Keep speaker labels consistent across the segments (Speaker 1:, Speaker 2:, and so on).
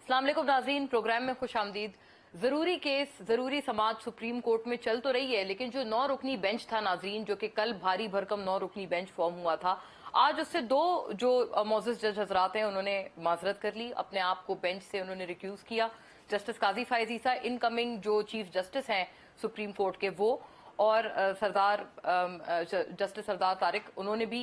Speaker 1: अस्सलाम वालेकुम नाज़रीन, प्रोग्राम में खुश आमदीद। जरूरी केस, जरूरी समाअत सुप्रीम कोर्ट में चल तो रही है, लेकिन जो 9 रुकनी बेंच था नाज़रीन, जो कि कल भारी भरकम 9 रुकनी बेंच फॉर्म हुआ था, आज उससे दो जो मोअज़्ज़ज़ जज हजरात हैं उन्होंने माजरत कर ली, अपने आप को बेंच से उन्होंने रिक्यूज किया। जस्टिस काजी फायज ईसा इनकमिंग जो चीफ जस्टिस हैं सुप्रीम कोर्ट के, वो और जस्टिस सरदार तारिक, उन्होंने भी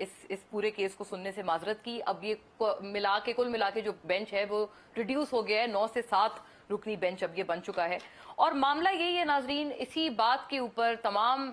Speaker 1: इस पूरे केस को सुनने से माजरत की। अब ये कुल मिला के जो बेंच है वो रिड्यूस हो गया है, 9 से 7 रुकनी बेंच अब ये बन चुका है। और मामला यही है नाजरीन, इसी बात के ऊपर तमाम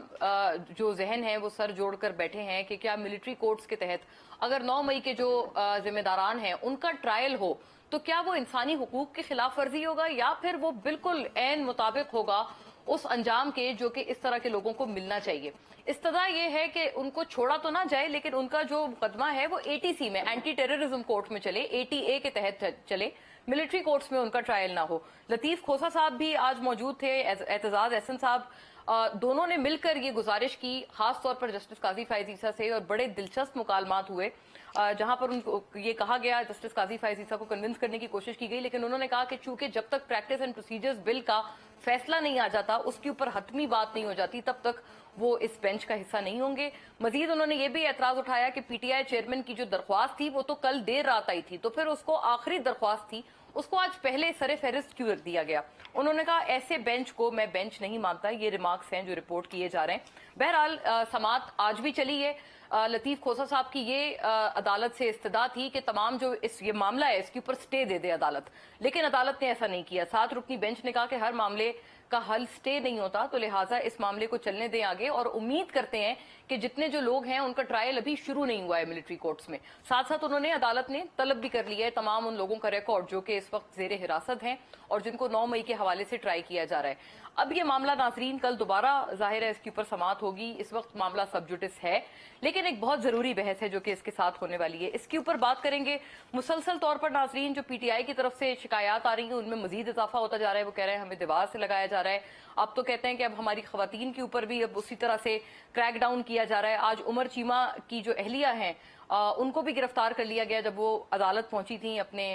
Speaker 1: जो जहन है वो सर जोड़कर बैठे हैं कि क्या मिलिट्री कोर्ट्स के तहत अगर 9 मई के जो जिम्मेदारान हैं उनका ट्रायल हो तो क्या वो इंसानी हुकूक की खिलाफ वर्जी होगा या फिर वो बिल्कुल ऐन मुताबिक होगा उस अंजाम के जो कि इस तरह के लोगों को मिलना चाहिए। इस्तदा ये है कि उनको छोड़ा तो ना जाए, लेकिन उनका जो मुकदमा है वो एटीसी में, एंटी टेररिज्म कोर्ट में चले, एटीए के तहत चले, मिलिट्री कोर्ट्स में उनका ट्रायल ना हो। लतीफ खोसा साहब भी आज मौजूद थे, एतजाज एहसन साहब, दोनों ने मिलकर ये गुजारिश की, खास तौर पर जस्टिस काजी फायज ईसा से, और बड़े दिलचस्प मुकालमात हुए जहां पर उनको ये कहा गया, जस्टिस काजी फायज ईसा को कन्विंस करने की कोशिश की गई, लेकिन उन्होंने कहा कि चूंकि जब तक प्रैक्टिस एंड प्रोसीजर्स बिल का फैसला नहीं आ जाता, उसके ऊपर हतमी बात नहीं हो जाती, तब तक वो इस बेंच का हिस्सा नहीं होंगे। मजीद उन्होंने ये भी एतराज उठाया कि पीटीआई चेयरमैन की जो दरख्वास्त थी वो तो कल देर रात आई थी, तो फिर उसको आखिरी दरख्वास्त थी, उसको आज पहले सरे फहरिस्त क्यों रख दिया गया। उन्होंने कहा ऐसे बेंच को मैं बेंच नहीं मानता। ये रिमार्क्स हैं जो रिपोर्ट किए जा रहे हैं। बहरहाल समाअत आज भी चली है। लतीफ खोसा साहब की ये अदालत से इस्तदा थी कि तमाम जो ये मामला है इसके ऊपर स्टे दे दे अदालत, लेकिन अदालत ने ऐसा नहीं किया। 7 रुकनी बेंच ने कहा कि हर मामले का हल स्टे नहीं होता, तो लिहाजा इस मामले को चलने दें आगे, और उम्मीद करते हैं कि जितने जो लोग हैं उनका ट्रायल अभी शुरू नहीं हुआ है मिलिट्री कोर्ट्स में। साथ साथ उन्होंने, अदालत ने तलब भी कर लिया है तमाम उन लोगों का रिकॉर्ड जो कि इस वक्त जेर हिरासत हैं और जिनको 9 मई के हवाले से ट्राई किया जा रहा है। अब ये मामला नाजरीन कल दोबारा जाहिर है इसके ऊपर समाअत होगी। इस वक्त मामला सब जुडिस है, लेकिन एक बहुत जरूरी बहस है जो कि इसके साथ होने वाली है, इसके ऊपर बात करेंगे। मुसलसल तौर पर नाजरीन जो पीटीआई की तरफ से शिकायत आ रही है उनमें मजीद इजाफा होता जा रहा है। वो कह रहे हैं हमें दीवार से लगाया जा रहा है। अब तो कहते हैं कि अब हमारी खवातीन के ऊपर भी अब उसी तरह से क्रैक डाउन किया जा रहा है। आज उमर चीमा की जो अहलिया हैं उनको भी गिरफ्तार कर लिया गया जब वो अदालत पहुंची थी अपने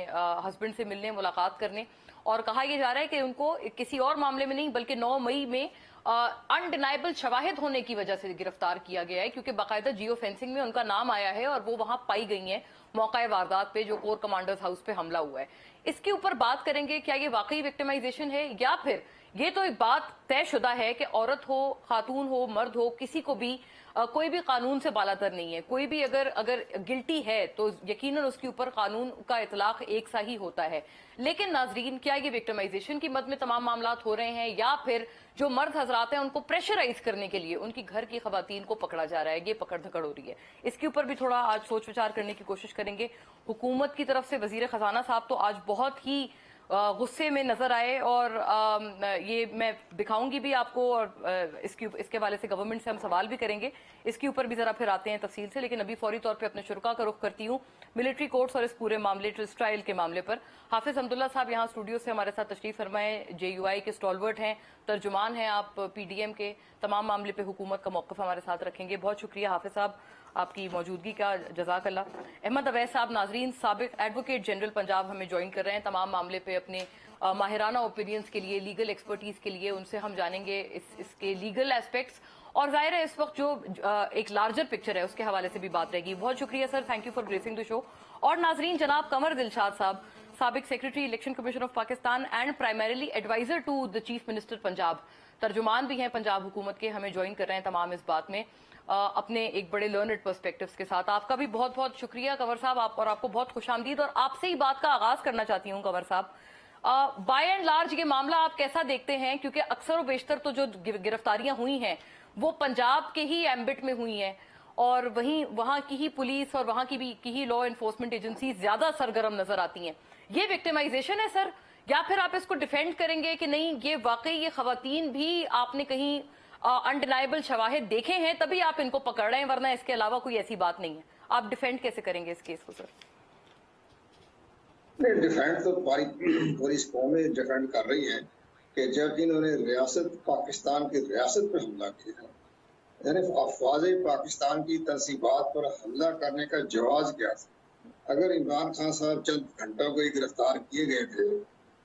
Speaker 1: हस्बैंड से मिलने, मुलाकात करने, और कहा यह जा रहा है कि उनको किसी और मामले में नहीं बल्कि 9 मई में अनडिनाइबल शवाहिद होने की वजह से गिरफ्तार किया गया है, क्योंकि बाकायदा जियो फेंसिंग में उनका नाम आया है और वो वहां पाई गई हैं मौका वारदात पे जो कोर कमांडर्स हाउस पे हमला हुआ है। इसके ऊपर बात करेंगे, क्या ये वाकई विक्टिमाइजेशन है या फिर ये तो एक बात तयशुदा है कि औरत हो, खातून हो, मर्द हो, किसी को भी कोई भी कानून से बालातर नहीं है। कोई भी अगर गिल्टी है तो यकीनन उसके ऊपर कानून का इतलाक एक सा ही होता है। लेकिन नाजरीन, क्या ये विक्टिमाइजेशन की मद में तमाम मामलात हो रहे हैं या फिर जो मर्द हजरात हैं उनको प्रेशराइज करने के लिए उनकी घर की खवातीन को पकड़ा जा रहा है, ये पकड़ धकड़ हो रही है। इसके ऊपर भी थोड़ा आज सोच विचार करने की कोशिश करेंगे। हुकूमत की तरफ से वजीर खजाना साहब तो आज बहुत ही गुस्से में नजर आए, और ये मैं दिखाऊंगी भी आपको, और इसके हवाले से गवर्नमेंट से हम सवाल भी करेंगे। इसके ऊपर भी जरा फिर आते हैं तफसील से, लेकिन अभी फौरी तौर पे अपने शुरा का रुख करती हूँ मिलिट्री कोर्ट्स और इस पूरे मामले ट्रायल के मामले पर। हाफिज अब्दुल्ला साहब यहाँ स्टूडियो से हमारे साथ तशरीफ फरमाए, JUI के स्टॉलवर्ट हैं, तर्जुमान हैं आप PDM के, तमाम मामले पे हुकूमत का मौक़िफ़ हमारे साथ रखेंगे। बहुत शुक्रिया हाफिज साहब आपकी मौजूदगी का, जज़ाकल्लाह। अहमद अवैस साहब नाजरीन साबिक एडवोकेट जनरल पंजाब हमें ज्वाइन कर रहे हैं तमाम मामले पे अपने माहिराना ओपिनियंस के लिए, लीगल एक्सपर्टीज के लिए। उनसे हम जानेंगे इसके लीगल एस्पेक्ट्स, और जाहिर है इस वक्त जो एक लार्जर पिक्चर है उसके हवाले से भी बात रहेगी। बहुत शुक्रिया sir, thank you for gracing the show. और नाजरीन जनाब कमर दिलशाद साहब, साबिक secretary election commission of Pakistan and primarily adviser to the chief minister Punjab, तर्जुमान भी हैं पंजाब हुकूमत के, हमें ज्वाइन कर रहे हैं तमाम इस बात में अपने एक बड़े लर्नड पर्सपेक्टिव्स के साथ। आपका भी बहुत बहुत शुक्रिया कंवर साहब, और आपको बहुत खुशामदीद। और आपसे ही बात का आगाज करना चाहती हूँ कंवर साहब, बाय एंड लार्ज ये मामला आप कैसा देखते हैं, क्योंकि अक्सर व बेशतर तो जो गिरफ्तारियां हुई हैं वो पंजाब के ही एम्बिट में हुई हैं, और वहां की ही पुलिस और वहां की ही लॉ एनफोर्समेंट एजेंसी ज्यादा सरगर्म नजर आती हैं। ये विक्टिमाइजेशन है सर, या फिर आप इसको डिफेंड करेंगे कि नहीं ये वाकई ये खवातीन भी आपने कहीं अनडिनाइबल शवाहिद देखे हैं तभी आप इनको पकड़ रहे हैं, वरना इसके अलावा कोई ऐसी बात नहीं है। आप डिफेंड कैसे करेंगे इस केस को सर?
Speaker 2: नहीं, डिफेंड तो पूरी कौमें डिफेंड कर रही हैं कि जब इन्होंने रियासत पाकिस्तान की रियासत पर हमला किया, यानी अफवाज पाकिस्तान की तनसीबात पर हमला करने का जवाज क्या था, اگر عمران خان صاحب چند گھنٹوں کو ہی گرفتار کیے گئے تھے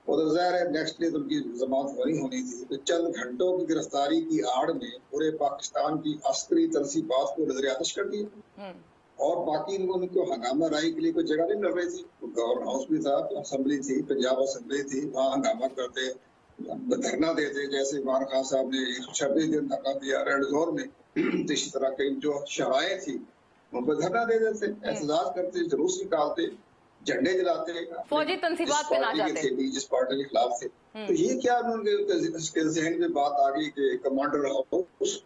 Speaker 2: وہ تو ظاہر ہے نیکسٹ ڈے تو ان کی ضمانت ہونی تھی، تو چند گھنٹوں کی گرفتاری کی آڑ میں پورے پاکستان کی عسکری تنصیبات کو نظر آتش کر دیا، اور باقی ان کو ہنگامہ رائی کے لیے کوئی جگہ نہیں مل رہی تھی۔ گورنر ہاؤس بھی تھا، اسمبلی تھی، پنجاب اسمبلی تھی، وہاں ہنگامہ کرتے، دھرنا دیتے، جیسے عمران خان صاحب نے 126 دن دھرنا دیا ریڈ زون میں، اسی طرح کی جو شرائع تھی ان کو دھرنا دے دیتے، احتجاج کرتے، جلوس نکالتے، جھنڈے جلاتے،
Speaker 1: فوجی تنصیبات پہ نہ جاتے،
Speaker 2: جس پارٹی کے خلاف تھے۔ تو یہ کیا ان کے ذہن میں بات آ گئی کہ کمانڈر ہاؤس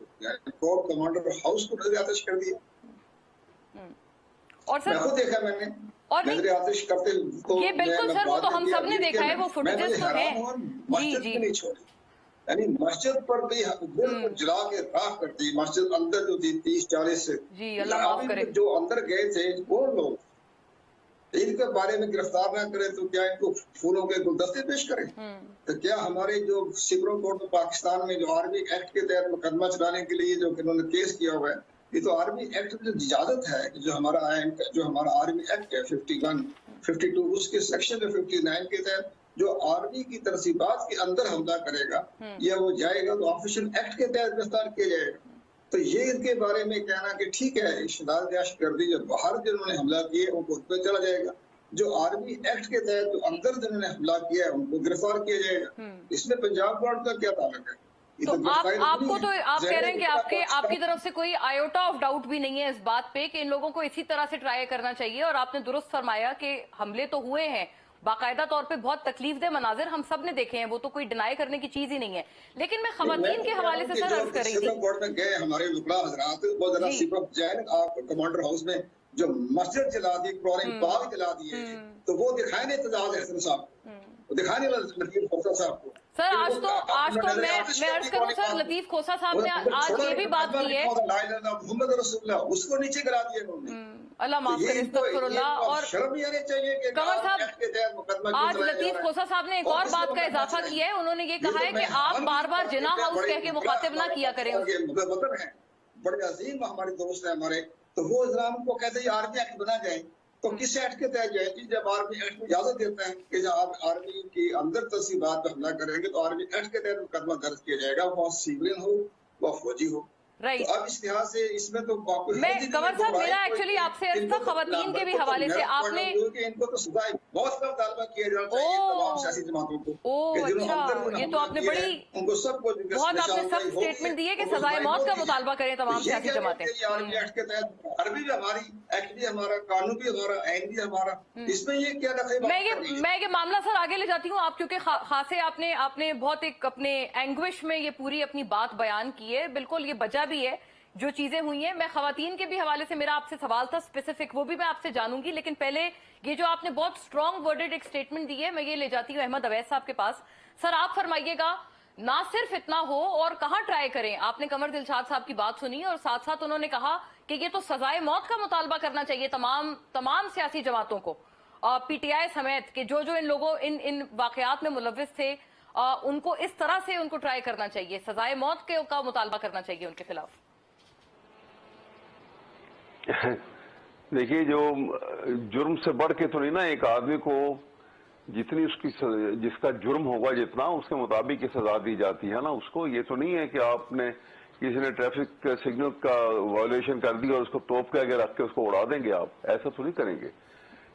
Speaker 2: کو کمانڈر ہاؤس کو نظر آتش کر دیا۔
Speaker 1: اور
Speaker 2: میں خود دیکھا، میں نے نظر آتش کرتے،
Speaker 1: یہ بالکل سر وہ تو ہم سب نے دیکھا ہے، وہ فوٹیجز تو ہیں۔
Speaker 2: مسجد بھی نہیں چھوڑی، یعنی مسجد پر بھی بالکل جلا کے راکھ کر دی۔ مسجد اندر جو تھی 30-40 سے،
Speaker 1: جی اللہ معاف کرے،
Speaker 2: جو اندر گئے تھے وہ لوگ ان کے بارے میں گرفتار نہ کریں تو کیا ان کو پھولوں کے گلدستے پیش کریں؟ تو کیا ہمارے جو سپریم کورٹ میں پاکستان میں جو آرمی ایکٹ کے تحت مقدمہ چلانے کے لیے جو انہوں نے کیس کیا ہوا ہے، یہ تو آرمی ایکٹ میں اجازت ہے، جو ہمارا آرمی ایکٹ ہے 51 52 اس کے سیکشن 59 کے تحت جو آرمی کی تنصیبات کے اندر حملہ کرے گا یا وہ جائے گا تو آفیشل ایکٹ کے تحت گرفتار کیا جائے گا۔ تو یہ ان کے بارے میں کہنا کہ ٹھیک ہے شداد دہشت گردی جو باہر جنہوں نے حملہ کیے ان کو پہ چلا جائے گا، جو آرمی ایکٹ کے تحت جو اندر جنہوں نے حملہ کیا ہے ان کو گرفتار کیا جائے گا۔ اس میں پنجاب گورنمنٹ کا کیا تعلق ہے؟
Speaker 1: تو آپ کو تو آپ کہہ رہے ہیں کہ آپ کی طرف سے کوئی آئیوٹا آف ڈاؤٹ بھی نہیں ہے اس بات پہ کہ ان لوگوں کو اسی طرح سے ٹرائی کرنا چاہیے، اور آپ نے درست فرمایا کہ حملے تو ہوئے ہیں باقاعدہ طور پہ، بہت تکلیف دہ مناظر ہم سب نے دیکھے ہیں، وہ تو کوئی ڈینائی کرنے کی چیز ہی نہیں ہے، لیکن میں خواتین کے حوالے سے سر عرض کر رہی تھی،
Speaker 2: سپریم کورٹ میں گئے ہمارے وکلا حضرات، وہ ذرا سپریم جائیں آپ کمانڈر ہاؤس میں جو مسجد جلا دی، قرآن پاک جلا دیے، تو وہ دکھائیں گے اعتزاز احسن صاحب کو، دکھائیں گے لطیف کھوسہ صاحب کو۔
Speaker 1: سر آج تو میں عرض کروں سر، لطیف کھوسہ صاحب نے آج یہ بھی بات کی ہے،
Speaker 2: محمد رسول اللہ اس کو نیچے گرا دیا انہوں نے،
Speaker 1: اللہ معاف کرے، استغفر اللہ۔ اور
Speaker 2: شرم نہیں آنی چاہیے کہ
Speaker 1: قمر صاحب آج لطیف کھوسہ صاحب نے ایک اور بات کا اضافہ کیا ہے، انہوں نے یہ کہا ہے کہ آپ بار بار جناح ہاؤس کہہ کے مخاطب نہ کیا کریں،
Speaker 2: وطن ہیں بڑے عظیم ہمارے دوست ہیں ہمارے، تو وہ اسلام کو کہتے ہیں آرمی ایکٹ بنا جائے، تو کس ایکٹ کے تحت جائے گی؟ جب آرمی ایکٹ میں اجازت دیتا ہے کہ جب آپ آرمی کی اندر تنصیبات پہ حملہ کریں گے تو آرمی ایکٹ کے تحت مقدمہ درج کیا جائے گا، وہ سیولین ہو وہ فوجی ہو۔ تو اب اس لحاظ سے اس میں تو
Speaker 1: میں قمر صاحب میرا ایکچولی آپ سے عرض تھا خواتین کے بھی حوالے سے، آپ نے
Speaker 2: ان کو تو سزائے موت کا مطالبہ کیا جانا چاہیے تمام سیاسی جماعتوں کو،
Speaker 1: اچھا یہ تو آپ نے بڑی
Speaker 2: ان کو سب کو
Speaker 1: بہت آپ نے سخت اسٹیٹمنٹ دی ہے کہ سزائے موت کا مطالبہ کریں تمام سیاسی جماعتیں۔
Speaker 2: آرمی ایکٹ کے تحت عربی بھی ہماری، ایکٹ بھی ہمارا، قانون بھی ہمارا، آئین بھی ہمارا، اس میں یہ کیا دخل؟
Speaker 1: میں یہ معاملہ سر آگے لے جاتی ہوں، آپ کیونکہ خاصے آپ نے بہت ایک اپنے اینگوش میں یہ پوری اپنی بات بیان کی ہے، بالکل یہ بجا بھی ہے جو چیزیں ہوئی ہیں۔ میں خواتین کے بھی حوالے سے میرا آپ سے سوال تھا اسپیسیفک، وہ بھی میں آپ سے جانوں گی، لیکن پہلے یہ جو آپ نے بہت سٹرونگ ورڈڈ ایک سٹیٹمنٹ دی ہے میں یہ لے جاتی ہوں احمد اویس صاحب کے پاس۔ سر آپ فرمائیے گا نہ صرف اتنا ہو اور کہاں ٹرائی کریں، آپ نے قمر دلشاد صاحب کی بات سنی اور ساتھ ساتھ انہوں نے کہا کہ یہ تو سزائے موت کا مطالبہ کرنا چاہیے تمام سیاسی جماعتوں کو، پی ٹی آئی سمیت، کہ جو ان لوگوں ان واقعات میں ملوث تھے ان کو اس طرح سے ان کو ٹرائی کرنا چاہیے، سزائے موت کا مطالبہ کرنا چاہیے ان کے خلاف۔
Speaker 3: دیکھیے جو جرم سے بڑھ کے تو نہیں نا، ایک آدمی کو جتنی جس کا جرم ہوگا جتنا اس کے مطابق کی سزا دی جاتی ہے نا اس کو۔ یہ تو نہیں ہے کہ آپ نے کسی نے ٹریفک سگنل کا وائلیشن کر دی اور اس کو توپ کے آگے رکھ کے اس کو اڑا دیں گے، آپ ایسا تو نہیں کریں گے۔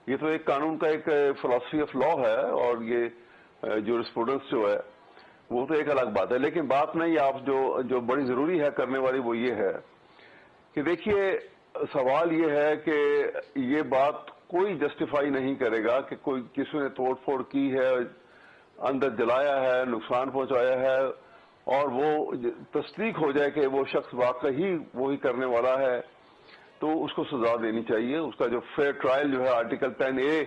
Speaker 3: یہ تو ایک قانون کا ایک فلسفی آف لا ہے، اور یہ جورسپروڈنس جو ہے وہ تو ایک الگ بات ہے، لیکن بات نہیں آپ جو بڑی ضروری ہے کرنے والی وہ یہ ہے کہ دیکھیے سوال یہ ہے کہ یہ بات کوئی جسٹیفائی نہیں کرے گا کہ کوئی کسی نے توڑ پھوڑ کی ہے، اندر جلایا ہے، نقصان پہنچایا ہے، اور وہ تصدیق ہو جائے کہ وہ شخص واقعی وہی کرنے والا ہے تو اس کو سزا دینی چاہیے۔ اس کا جو فیئر ٹرائل جو ہے آرٹیکل 10A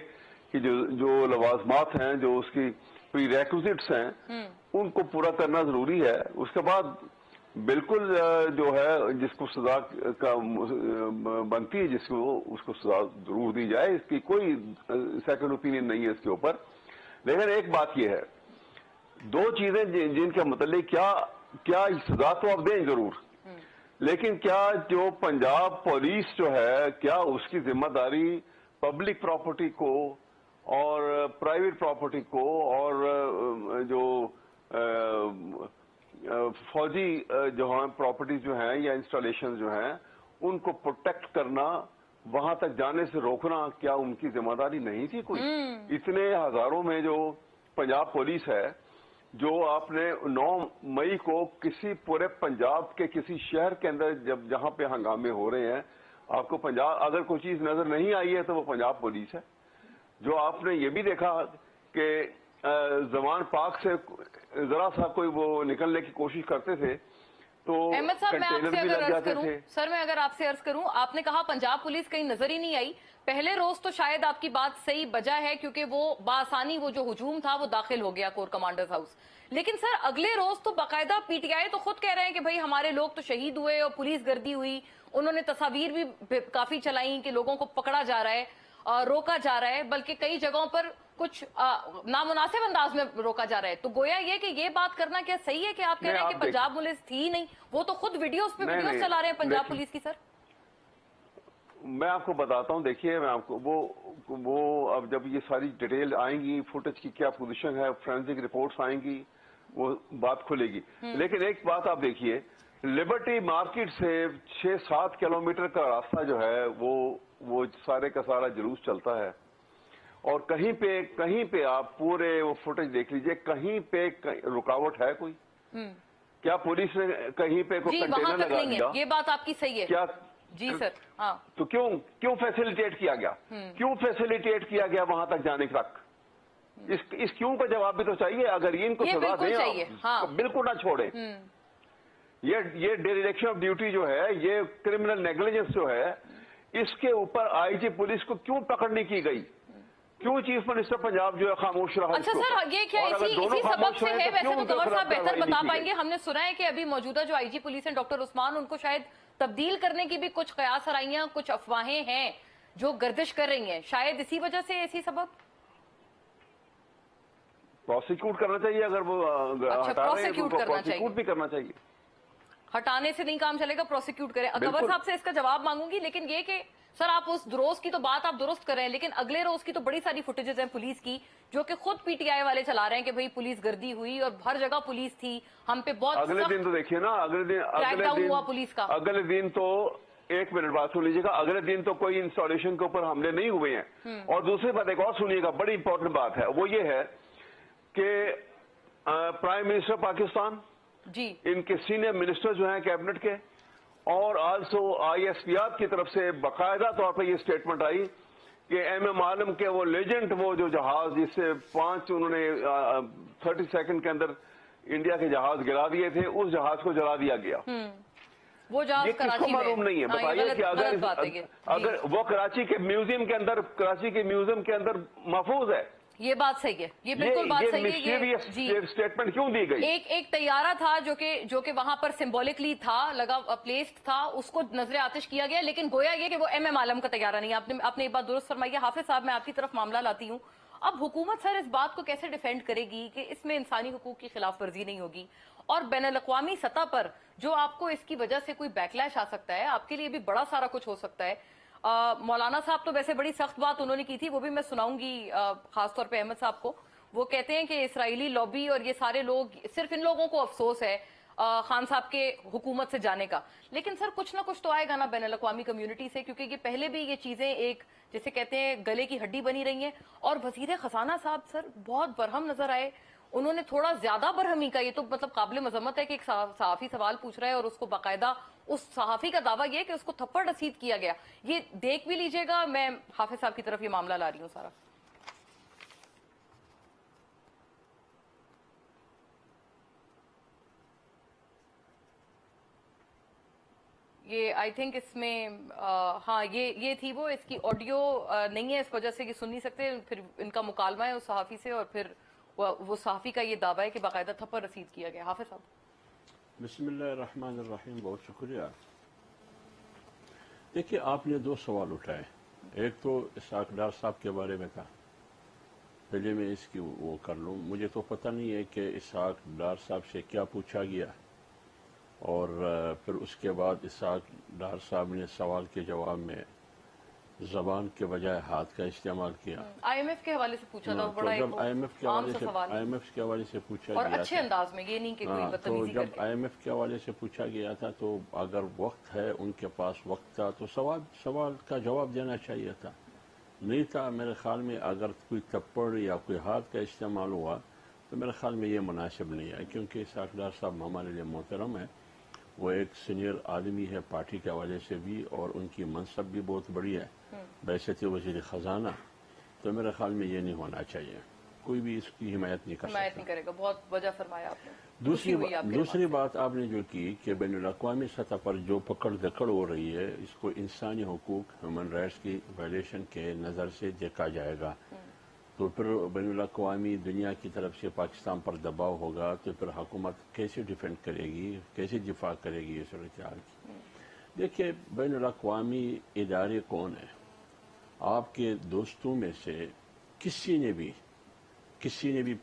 Speaker 3: کی جو لوازمات ہیں، جو اس کی پری ریکوزٹس ہیں، ان کو پورا کرنا ضروری ہے۔ اس کے بعد بالکل جو ہے جس کو سزا کا بنتی ہے اس کو سزا ضرور دی جائے، اس کی کوئی سیکنڈ اوپینین نہیں ہے اس کے اوپر۔ لیکن ایک بات یہ ہے، دو چیزیں جن کے متعلق کیا سزا تو آپ دیں ضرور، لیکن کیا جو پنجاب پولیس جو ہے کیا اس کی ذمہ داری پبلک پراپرٹی کو اور پرائیویٹ پراپرٹی کو اور جو فوجی جو ہیں پراپرٹیز جو ہیں یا انسٹالیشن جو ہیں ان کو پروٹیکٹ کرنا، وہاں تک جانے سے روکنا، کیا ان کی ذمہ داری نہیں تھی کوئی؟ اتنے ہزاروں میں جو پنجاب پولیس ہے، جو آپ نے 9 مئی کو کسی پورے پنجاب کے کسی شہر کے اندر جہاں پہ ہنگامے ہو رہے ہیں، آپ کو پنجاب اگر کوئی چیز نظر نہیں آئی ہے تو وہ پنجاب پولیس ہے. جو آپ نے یہ بھی دیکھا کہ زمان پاک سے ذرا سا کوئی وہ نکلنے کی کوشش کرتے تھے تو
Speaker 1: احمد صاحب، میں آپ
Speaker 3: کنٹینر
Speaker 1: سے
Speaker 3: بھی
Speaker 1: اگر
Speaker 3: لگ
Speaker 1: عرض
Speaker 3: جاتے
Speaker 1: کروں
Speaker 3: تھے.
Speaker 1: سر، میں اگر آپ سے عرض کروں، آپ نے کہا پنجاب پولیس کہیں نظر ہی نہیں آئی. پہلے روز تو شاید آپ کی بات صحیح بجا ہے کیونکہ وہ بآسانی وہ جو ہجوم تھا وہ داخل ہو گیا کور کمانڈرز ہاؤس. لیکن سر اگلے روز تو باقاعدہ پی ٹی آئی تو خود کہہ رہے ہیں کہ بھائی ہمارے لوگ تو شہید ہوئے اور پولیس گردی ہوئی. انہوں نے تصاویر بھی کافی چلائیں کہ لوگوں کو پکڑا جا رہا ہے، روکا جا رہا ہے، بلکہ کئی جگہوں پر کچھ نامناسب انداز میں روکا جا رہا ہے. تو گویا یہ کہ یہ بات کرنا کیا صحیح ہے کہ آپ کہہ رہے ہیں کہ پنجاب پولیس تھی نہیں؟ وہ تو خود ویڈیوز پہ ویڈیوز چلا رہے ہیں پنجاب پولیس کی. سر
Speaker 3: میں آپ کو بتاتا ہوں، دیکھیے میں آپ کو وہ اب جب یہ ساری ڈیٹیل آئیں گی، فوٹیج کی کیا پوزیشن ہے، فورینسک رپورٹس آئیں گی، وہ بات کھلے گی. لیکن ایک بات آپ دیکھیے، لبرٹی مارکیٹ سے 6-7 کلومیٹر کا راستہ جو ہے وہ سارے کا سارا جلوس چلتا ہے، اور کہیں پہ آپ پورے وہ فوٹیج دیکھ لیجئے، کہیں پہ رکاوٹ ہے کوئی؟ کیا پولیس نے کہیں پہ کوئی
Speaker 1: جی وہاں
Speaker 3: کنٹینر
Speaker 1: تک
Speaker 3: لگا
Speaker 1: نہیں ہے،
Speaker 3: دیا؟
Speaker 1: یہ بات آپ کی صحیح ہے.
Speaker 3: کیا
Speaker 1: جی سر. ہاں
Speaker 3: تو کیوں فیسیلیٹیٹ کیا گیا؟ کیوں فیسیلیٹیٹ کیا گیا وہاں تک جانے تک؟ اس کیوں کا جواب بھی تو چاہیے. اگر ان کو
Speaker 1: یہ
Speaker 3: سزا
Speaker 1: بالکل
Speaker 3: دیں
Speaker 1: چاہیے. ہاں
Speaker 3: بالکل نہ چھوڑیں. یہ ڈیریکشن آف ڈیوٹی جو ہے، یہ کرمنل نیگلیجنس جو ہے، اس کے اوپر آئی جی پولیس کو کیوں پکڑ نہیں کی گئی؟ کیوں چیف منسٹر پنجاب جو ہے خاموش رہا؟
Speaker 1: اچھا سر، یہ کیا اسی سبب سے ہے؟ ویسے تو گورنر صاحب بہتر بتا پائیں گے. ہم نے سنا ہے کہ ابھی موجودہ جو آئی جی پولیس ہیں ڈاکٹر عثمان، ان کو شاید تبدیل کرنے کی بھی کچھ قیاس آرائیاں، کچھ افواہیں ہیں جو گردش کر رہی ہیں. شاید اسی وجہ سے، اسی سبب
Speaker 3: پروسیکیوٹ کرنا چاہیے. اگر وہ ہٹا رہے ہیں تو پروسیکیوٹ بھی کرنا چاہیے.
Speaker 1: ہٹانے سے نہیں کام چلے گا، پروسیکیوٹ کریں. گورنر صاحب سے اس کا جواب مانگوں گی. لیکن یہ کہ سر آپ اس روز کی تو بات آپ درست کر رہے ہیں، لیکن اگلے روز کی تو بڑی ساری فوٹیجز ہیں پولیس کی جو کہ خود پی ٹی آئی والے چلا رہے ہیں کہ بھئی پولیس گردی ہوئی اور ہر جگہ پولیس تھی، ہم پہ بہت
Speaker 3: اگلے دن تو دیکھیے نا، اگلے دن تو ایک منٹ بات سن لیجیے گا. اگلے دن تو کوئی انسٹالیشن کے اوپر حملے نہیں ہوئے ہیں. اور دوسری بات ایک اور سنیے گا، بڑی امپورٹنٹ بات ہے، وہ یہ ہے کہ پرائم منسٹر پاکستان،
Speaker 1: جی
Speaker 3: ان کے سینئر منسٹر جو ہیں کیبنٹ کے، اور also I S P R کی طرف سے باقاعدہ طور پہ یہ اسٹیٹمنٹ آئی کہ ایم ایم عالم کے وہ لیجنڈ، وہ جو جہاز جس سے 5 انہوں نے 30 سیکنڈ کے اندر انڈیا کے جہاز گرا دیے تھے، اس جہاز کو جلا دیا گیا.
Speaker 1: وہ جہاز
Speaker 3: یہ کس کو معلوم نہیں ہے؟ بتائیے کہ اگر وہ کراچی کے میوزیم کے اندر محفوظ ہے.
Speaker 1: یہ بات صحیح ہے، یہ بالکل بات صحیح ہے.
Speaker 3: یہ اسٹیٹمنٹ کیوں دی گئی؟
Speaker 1: ایک طیارہ تھا جو کہ وہاں پر سمبولکلی تھا، لگا پلیسڈ تھا، اس کو نظر آتش کیا گیا. لیکن گویا یہ کہ وہ ایم ایم عالم کا طیارہ نہیں. آپ نے ایک بات درست فرمائی ہے. حافظ صاحب، میں آپ کی طرف معاملہ لاتی ہوں. اب حکومت سر اس بات کو کیسے ڈیفینڈ کرے گی کہ اس میں انسانی حقوق کی خلاف ورزی نہیں ہوگی، اور بین الاقوامی سطح پر جو آپ کو اس کی وجہ سے کوئی بیک لیش آ سکتا ہے، آپ کے لیے بھی بڑا سارا کچھ ہو سکتا ہے. مولانا صاحب تو ویسے بڑی سخت بات انہوں نے کی تھی، وہ بھی میں سناؤں گی خاص طور پہ احمد صاحب کو. وہ کہتے ہیں کہ اسرائیلی لابی اور یہ سارے لوگ، صرف ان لوگوں کو افسوس ہے خان صاحب کے حکومت سے جانے کا. لیکن سر کچھ نہ کچھ تو آئے گا نا بین الاقوامی کمیونٹی سے، کیونکہ یہ پہلے بھی یہ چیزیں ایک جیسے کہتے ہیں گلے کی ہڈی بنی رہی ہیں. اور وزیر خزانہ صاحب سر بہت برہم نظر آئے. انہوں نے تھوڑا زیادہ برہمی کا، یہ تو مطلب قابل مذمت ہے کہ ایک صحافی سوال پوچھ رہا ہے اور اس کو باقاعدہ اس صحافی کا دعویٰ یہ کہ اس کو تھپڑ رسید کیا گیا. یہ دیکھ بھی لیجئے گا. میں حافظ صاحب کی طرف یہ معاملہ لا رہی ہوں سارا. یہ آئی تھنک اس میں ہاں یہ تھی وہ، اس کی آڈیو نہیں ہے، اس وجہ سے یہ سن نہیں سکتے. پھر ان کا مکالمہ ہے اس صحافی سے، اور پھر وہ صحافی کا یہ دعویٰ ہے کہ باقاعدہ تھپڑ رسید کیا گیا. حافظ صاحب.
Speaker 4: بسم اللہ الرحمن الرحیم. بہت شکریہ. دیکھیے آپ نے 2 سوال اٹھائے. ایک تو اسحاق ڈار صاحب کے بارے میں تھا. پہلے میں اس کی وہ کر لوں. مجھے تو پتہ نہیں ہے کہ اسحاق ڈار صاحب سے کیا پوچھا گیا، اور پھر اس کے بعد اسحاق ڈار صاحب نے سوال کے جواب میں زبان کے بجائے ہاتھ کا استعمال کیا.
Speaker 1: IMF کے حوالے سے پوچھا تھا, وہ
Speaker 4: تو
Speaker 1: بڑا
Speaker 4: جب
Speaker 1: ایک عام سا سوال ہے
Speaker 4: IMF کے حوالے سے پوچھا
Speaker 1: اور
Speaker 4: گیا
Speaker 1: اچھے
Speaker 4: تھا,
Speaker 1: انداز میں, یہ نہیں کہ کوئی
Speaker 4: تو
Speaker 1: بدتمیزی
Speaker 4: جب
Speaker 1: کر کے.
Speaker 4: IMF کے حوالے سے پوچھا گیا تھا تو اگر وقت ہے, ان کے پاس وقت تھا تو سوال کا جواب دینا چاہیے تھا. نہیں تھا. میرے خیال میں اگر کوئی تپڑ یا کوئی ہاتھ کا استعمال ہوا تو میرے خیال میں یہ مناسب نہیں ہے, کیونکہ اسحاق ڈار صاحب ہمارے لیے محترم ہے. وہ ایک سینئر آدمی ہے پارٹی کے حوالے سے بھی, اور ان کی منصب بھی بہت بڑی ہے, بحیثیت وزیر خزانہ. تو میرے خیال میں یہ نہیں ہونا چاہیے. کوئی بھی اس کی حمایت نہیں کر
Speaker 1: حمایت
Speaker 4: سکتا.
Speaker 1: نہیں کرے گا. بہت وجہ فرمایا آپ نے.
Speaker 4: دوسری بات آپ نے جو کی کہ بین الاقوامی سطح پر جو پکڑ دکڑ ہو رہی ہے, اس کو انسانی حقوق, ہیومن رائٹس کی وائلیشن کے نظر سے دیکھا جائے گا. تو پھر بین الاقوامی دنیا کی طرف سے پاکستان پر دباؤ ہوگا, تو پھر حکومت کیسے ڈیفینڈ کرے گی, کیسے دفاع کرے گی اس صورتحال کی. دیکھیے, بین الاقوامی ادارے کون ہیں؟ آپ کے دوستوں میں سے کسی نے بھی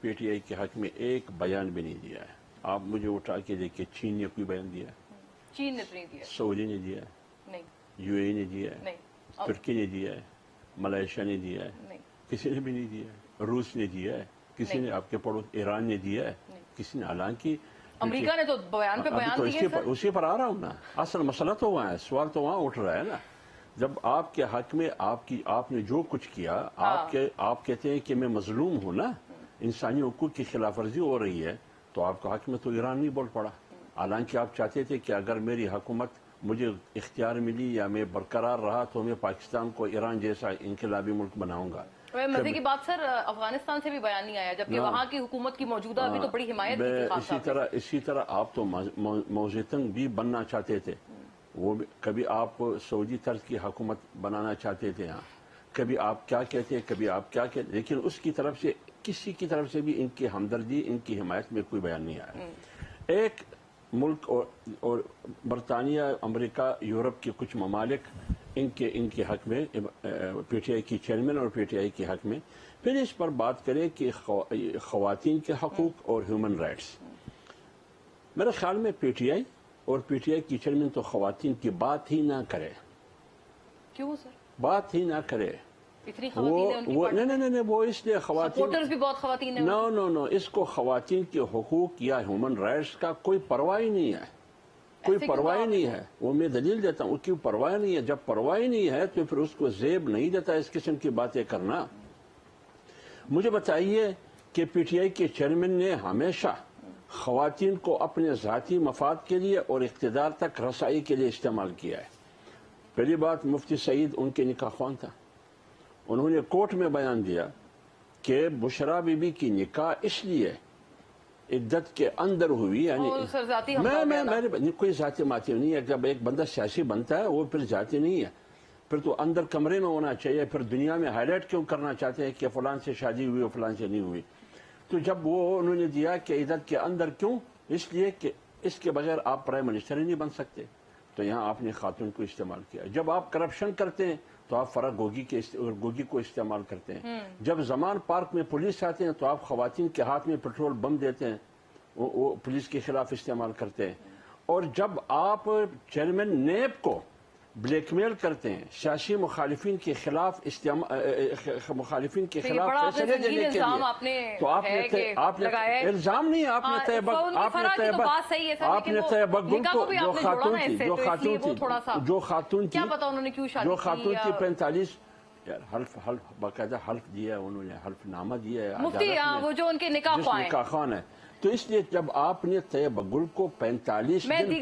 Speaker 4: PTI کے حق میں ایک بیان بھی نہیں دیا ہے. آپ مجھے اٹھا کے دیکھیے, چین نے کوئی بیان دیا ہے؟
Speaker 1: چین نے تو نہیں دیا.
Speaker 4: سعودی نے دیا ہے؟
Speaker 1: نہیں.
Speaker 4: UAE نے دیا ہے؟
Speaker 1: نہیں.
Speaker 4: ترکی نے دیا ہے؟ ملائیشیا نے دیا ہے؟
Speaker 1: نہیں.
Speaker 4: کسی نے بھی نہیں دیا ہے. روس نے دیا ہے؟ کسی نے؟ آپ کے پڑوس ایران نے دیا ہے؟ کسی نے؟ حالانکہ
Speaker 1: امریکہ نے تو بیان پہ بیان دیے سر.
Speaker 4: اسی پر آ رہا ہوں نا. اصل مسئلہ تو وہاں ہے, سوال تو وہاں اٹھ رہا ہے نا. جب آپ کے حق میں آپ نے جو کچھ کیا, آپ کہتے ہیں کہ میں مظلوم ہوں نا, انسانی حقوق کی خلاف ورزی ہو رہی ہے, تو آپ کا حق میں تو ایران نہیں بول پڑا. حالانکہ آپ چاہتے تھے کہ اگر میری حکومت مجھے اختیار ملی یا میں برقرار رہا تو میں پاکستان کو ایران جیسا انقلابی ملک بناؤں گا.
Speaker 1: مزے کی بات سر, افغانستان سے بھی بیان نہیں آیا, جبکہ وہاں کی حکومت کی موجودہ ابھی تو بڑی حمایت کی تھی خان صاحب نے.
Speaker 4: اسی طرح آپ تو موزتنگ بھی بننا چاہتے تھے. وہ کبھی آپ سعودی طرز کی حکومت بنانا چاہتے تھے یہاں, کبھی آپ کیا کہتے, کبھی آپ کیا کہتے, لیکن اس کی طرف سے کسی کی طرف سے بھی ان کی ہمدردی, ان کی حمایت میں کوئی بیان نہیں آیا. ایک ملک اور برطانیہ, امریکہ, یورپ کے کچھ ممالک ان کے حق میں, PTI کی چیئرمین اور PTI کے حق میں. پھر اس پر بات کریں کہ خواتین کے حقوق اور ہیومن رائٹس. میرے خیال میں PTI اور PTI کی چیئرمین تو خواتین کی بات ہی نہ کرے.
Speaker 1: کیوں سر؟
Speaker 4: بات ہی نہ کرے.
Speaker 1: اتنی خواتین ہیں ان کی پارٹی میں؟
Speaker 4: نہیں, وہ اس لیے خواتین,
Speaker 1: سپورٹرز بھی بہت خواتین ہیں.
Speaker 4: نو, اس کو خواتین کے حقوق یا ہیومن رائٹس کا کوئی پرواہ ہی نہیں ہے. کوئی پرواہ نہیں ہے. وہ میں دلیل دیتا ہوں, کی پرواہ نہیں ہے. جب پرواہ نہیں ہے تو پھر اس کو زیب نہیں دیتا اس قسم کی باتیں کرنا. مجھے بتائیے کہ PTI کے چیئرمین نے ہمیشہ خواتین کو اپنے ذاتی مفاد کے لیے اور اقتدار تک رسائی کے لیے استعمال کیا ہے. پہلی بات, مفتی سعید ان کے نکاح خوان تھا. انہوں نے کورٹ میں بیان دیا کہ بشرا بی بی کی نکاح اس لیے عدت کے اندر ہوئی, یعنی میں کوئی ذاتی ماتی نہیں ہے. جب ایک بندہ سیاسی بنتا ہے وہ پھر ذاتی نہیں ہے, پھر تو اندر کمرے میں ہونا چاہیے. پھر دنیا میں ہائی لائٹ کیوں کرنا چاہتے ہیں کہ فلان سے شادی ہوئی اور فلان سے نہیں ہوئی. تو جب وہ انہوں نے دیا کہ عدت کے اندر کیوں, اس لیے کہ اس کے بغیر آپ پرائم منسٹر ہی نہیں بن سکتے. تو یہاں آپ نے خاتون کو استعمال کیا. جب آپ کرپشن کرتے ہیں تو آپ فرح گوگی کو استعمال کرتے ہیں. جب زمان پارک میں پولیس آتے ہیں تو آپ خواتین کے ہاتھ میں پیٹرول بم دیتے ہیں, وہ پولیس کے خلاف استعمال کرتے ہیں. اور جب آپ چیئرمین نیب کو بلیک میل کرتے ہیں سیاسی مخالفین کے خلاف فیصلے دینے کے لیے, تو آپ نے الزام نہیں, آپ نے طیبہ گل کو, جو خاتون کی 45 حلف باقاعدہ حلف دیا ہے, انہوں نے حلف نامہ دیا ہے
Speaker 1: مفتی, وہ جو ان کے نکاح خوان ہے.
Speaker 4: تو اس لیے جب آپ نے طیبہ گل کو 45 دن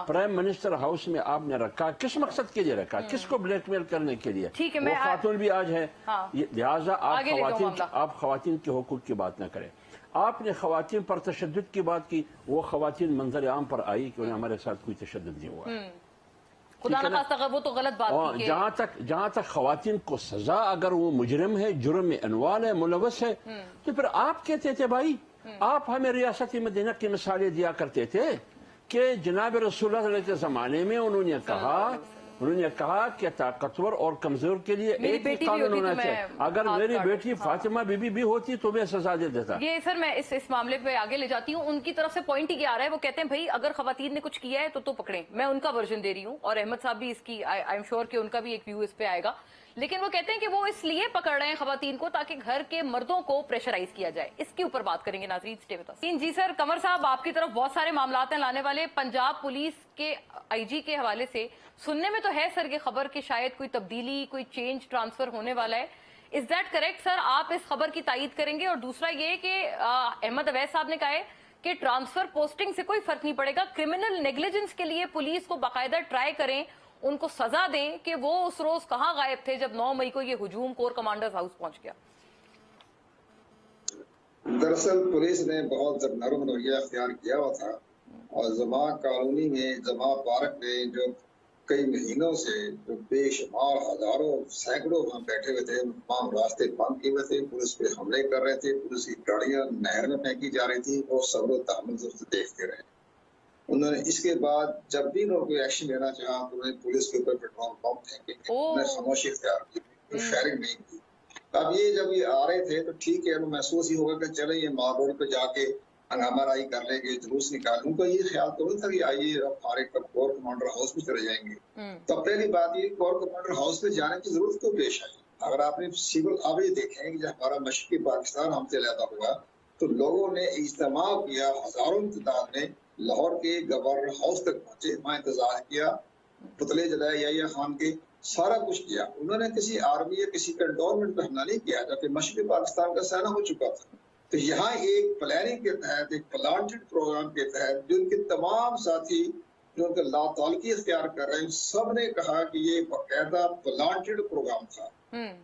Speaker 4: پرائم منسٹر ہاؤس میں آپ نے رکھا, کس مقصد کے لیے رکھا, کس کو بلیک میل کرنے کے لیے؟ وہ خاتون بھی آج ہے. لہٰذا آپ خواتین کے حقوق کی بات نہ کریں. آپ نے خواتین پر تشدد کی بات کی, وہ خواتین منظر عام پر آئی کہ انہیں ہمارے ساتھ کوئی تشدد نہیں ہوا.
Speaker 1: خدا نہ خواستہ وہ تو غلط بات کی.
Speaker 4: جہاں تک خواتین کو سزا, اگر وہ مجرم ہے, جرم میں انوال ہے, ملوث ہے, تو پھر آپ کہتے تھے بھائی, آپ ہمیں ریاست مدینہ کی مثالیں دیا کرتے تھے کہ جناب رسول اللہ علیہ کے زمانے میں انہوں نے کہا, उन्होंने कहा कि ताकतवर और कमजोर के लिए
Speaker 1: मेरी
Speaker 4: एक ही
Speaker 1: बेटी भी
Speaker 4: कानून
Speaker 1: होती तो
Speaker 4: होना
Speaker 1: मैं
Speaker 4: चाहिए। अगर
Speaker 1: हाथ
Speaker 4: मेरी
Speaker 1: काट-
Speaker 4: बेटी
Speaker 1: हाँ।
Speaker 4: फातिमा बीबी भी होती तो मैं सजा दे देता।
Speaker 1: ये सर मैं इस मामले पे आगे ले जाती हूँ। उनकी तरफ से पॉइंट ही क्या आ रहा है, वो कहते हैं भाई अगर खवातीन ने कुछ किया है तो पकड़ें। मैं उनका वर्जन दे रही हूँ और अहमद साहब भी इसकी आई एम श्योर कि उनका भी एक व्यू इस पे आएगा। लेकिन वो कहते हैं कि वो इसलिए पकड़ रहे हैं खवातीन को ताकि घर के मर्दों को प्रेशराइज किया जाए। इसके ऊपर बात करेंगे नाज़रीन, स्टे विद अस। जी सर, कमर साहब आपकी तरफ बहुत सारे मामला हैं लाने वाले। पंजाब पुलिस के आईजी के हवाले से सुनने में तो है सर ये खबर कि शायद कोई तब्दीली, कोई चेंज, ट्रांसफर होने वाला है। Is that correct sir? आप इस खबर की तायीद करेंगे? और दूसरा ये कि अहमद अवैस साहब ने कहा है कि ट्रांसफर पोस्टिंग से कोई फर्क नहीं पड़ेगा, क्रिमिनल नेग्लिजेंस के लिए पुलिस को बाकायदा ट्राई करें, उनको सजा दें कि वो उस रोज कहां गायब थे जब 9 मई को ये हुजूम कोर कमांडर्स हाउस पहुंच गया।
Speaker 2: दरअसल पुलिस ने बहुत नरम रवैया अख्तियार किया हुआ था और जमा कॉलोनी में, जमा पार्क में जो कई महीनों से जो बेशुमार हजारों सैकड़ों वहां बैठे हुए थे, तमाम रास्ते बंद किए हुए थे, पुलिस पे हमले कर रहे थे, पुलिस की गाड़ियां नहर में फेंकी जा रही थी और सब्र तहम्मुल से देखते रहे। उन्होंने इसके बाद जब भी उन्होंने कोई एक्शन लेना चाहा तो उन्होंने पुलिस के ऊपर पेट्रोल पंप फेंके, उन्होंने खामोशी इख्तियार की, फायरिंग नहीं की। अब ये जब ये आ रहे थे तो ठीक है, महसूस ही होगा कि चले ये मार रोड पे जाके हंगामाराई कर लेंगे, जुलूस निकाल। उनको ये ख्याल तो नहीं था कि आइए अब हमारे कोर कमांडर हाउस में चले जाएंगे। तो पहली बात ये, कोर कमांडर हाउस में जाने की जरूरत क्यों पेश आई? अगर आपने सिविल अब ये देखें कि जब हमारा मशरकी पाकिस्तान हमसे अलहदा हुआ तो लोगों ने इज्तिमा किया, हजारों की तादाद में लाहौर के गवर्नर हाउस तक पहुंचे, वहां इंतजार किया, पुतले जलाए याहिया खान के, सारा कुछ किया। उन्होंने किसी आर्मी या किसी कंटोनमेंट पे हमला नहीं किया जबकि मशरकी पाकिस्तान का सेना हो चुका था। तो यहाँ एक प्लानिंग के तहत, एक प्लांटेड प्रोग्राम के तहत जो उनके तमाम साथी जो उनका लाताल्की इख्तियार कर रहे हैं, सब ने कहा कि ये बाकायदा प्लांटेड प्रोग्राम था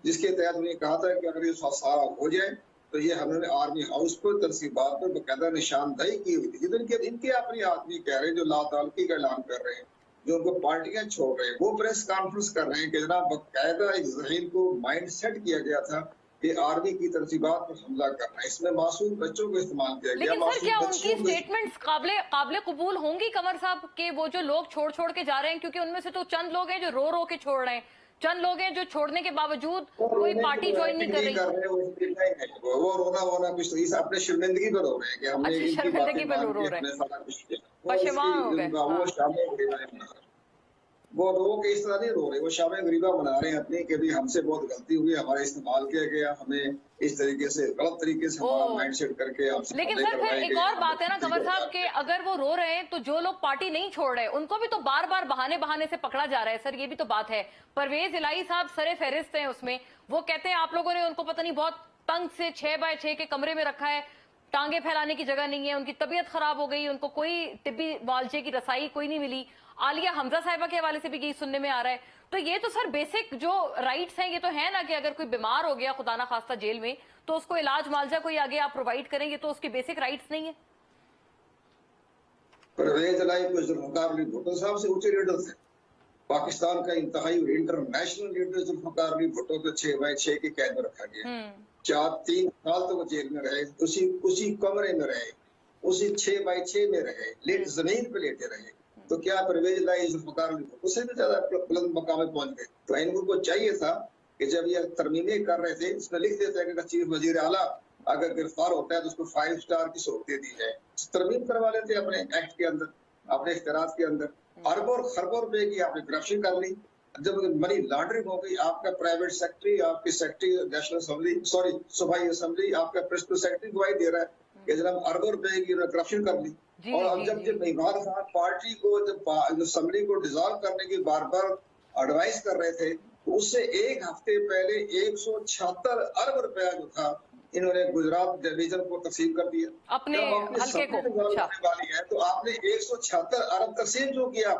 Speaker 2: जिसके तहत उन्हें कहा था कि अगर ये सारा हो जाए तो ये हमने आर्मी हाउस पर तरसीबात पर बाकायदा निशानदही की हुई थी। जिनके इनके अपने आदमी कह रहे हैं जो लाताल्की का ऐलान कर रहे हैं, जो उनको पार्टियां छोड़ रहे हैं, वो प्रेस कॉन्फ्रेंस कर रहे हैं कि जनाब बाकायदा एक ज़हीन को माइंड सेट किया गया था कि आर्मी की तरतीबात पर हमला करना, इसमें मासूम बच्चों को इस्तेमाल किया गया।
Speaker 1: लेकिन सर क्या उनकी स्टेटमेंट्स काबिले कबूल होंगी कमर साहब के? वो जो लोग छोड़ के जा रहे हैं, क्योंकि उनमें से तो चंद लोग हैं जो रो के छोड़ रहे हैं, चंद लोग हैं जो छोड़ने के बावजूद कोई पार्टी ज्वाइन नहीं कर रही।
Speaker 2: वो रोना वोना कुछ नहीं, अपने शर्मिंदगी पर रो रहे हैं कि हमने इनकी
Speaker 1: शर्मिंदगी पर रो रहे हैं, पशेमान हो गए।
Speaker 2: वो शामिल वो रो के इस तरह नहीं रो रहे, वो शामिल गरीबा बना रहे हैं अपनी कि भी हमसे बहुत गलती हुई, हमारा इस्तेमाल किया गया, हमें इस तरीके से गलत तरीके से हमारा माइंड सेट करके हमसे।
Speaker 1: लेकिन सर फिर एक और बात है ना कमर साहब के, अगर वो रो रहे हैं तो जो लोग पार्टी नहीं छोड़ रहे उनको भी तो बार बार बहाने से पकड़ा जा रहा है सर, ये भी तो बात है। परवेज इलाही साहब सरे फहरिस्त हैं उसमें, वो कहते हैं आप लोगों ने उनको पता नहीं बहुत तंग से 6x6 के कमरे में रखा है, टांगे फैलाने की जगह नहीं है, उनकी तबीयत खराब हो गई, उनको कोई तिब्बी मुआवजे की रसाई कोई नहीं मिली। आलिया हमजा साहिबा के हवाले से भी यही सुनने में आ रहा है। तो ये तो सर बेसिक जो राइट्स हैं ये तो है ना कि अगर कोई बीमार हो गया खुदा ना खास्ता जेल में तो उसको इलाज मुआवजा कोई आगे आप प्रोवाइड करेंगे, तो उसकी बेसिक राइट्स नहीं है?
Speaker 2: परवेज इलाही को जुल्फ़िकार अली भुट्टो साहब से ऊंचे लीडर थे, पाकिस्तान का इंतहाई इंटरनेशनल लीडर जुल्फ़िकार अली भुट्टो को 6x6 की कैद में रखा गया। 3 साल तो वो जेल में रहे, उसी कमरे में रहे, उसी 6x6 में रहे, जमीन पे लेटे रहे। तो क्या परवेज इलाही जुल्फ़िकार अली भुट्टो से भी ज्यादा बुलंद मकाम में पहुंच गए? तो इनको चाहिए था कि जब ये तरमीमें कर रहे थे इसमें लिख देते हैं कि चीफ वजीर आला अगर गिरफ्तार होता है तो उसको 5 स्टार की सहूलतें दी जाए। तरमीम करवा लेते अपने एक्ट के अंदर, अपने इख्तियारात के अंदर। अरबों खरबों रुपए की आपने करप्शन कर ली, जब मनी लॉन्ड्रिंग हो गई, आपका प्राइवेट सेक्रेटरी, आपकी सेक्रेटरी नेशनल असेंबली, सॉरी सूबाई असेंबली, आपका प्रिंसिपल सेक्रेटरी गवाही दे रहा है कि जनाब अरबों रुपए की करप्शन कर ली। और अब जब इमरान खान पार्टी को जब असेंबली को डिसॉल्व करने की बार बार एडवाइस कर रहे थे तो उससे एक हफ्ते पहले 176 अरब रुपया जो था इन्होंने गुजरात डिवीजन को तकसीम कर दिया
Speaker 1: अपने हल्के को।
Speaker 2: वाली है तो आपने 176 अरब तकसीम जो किया,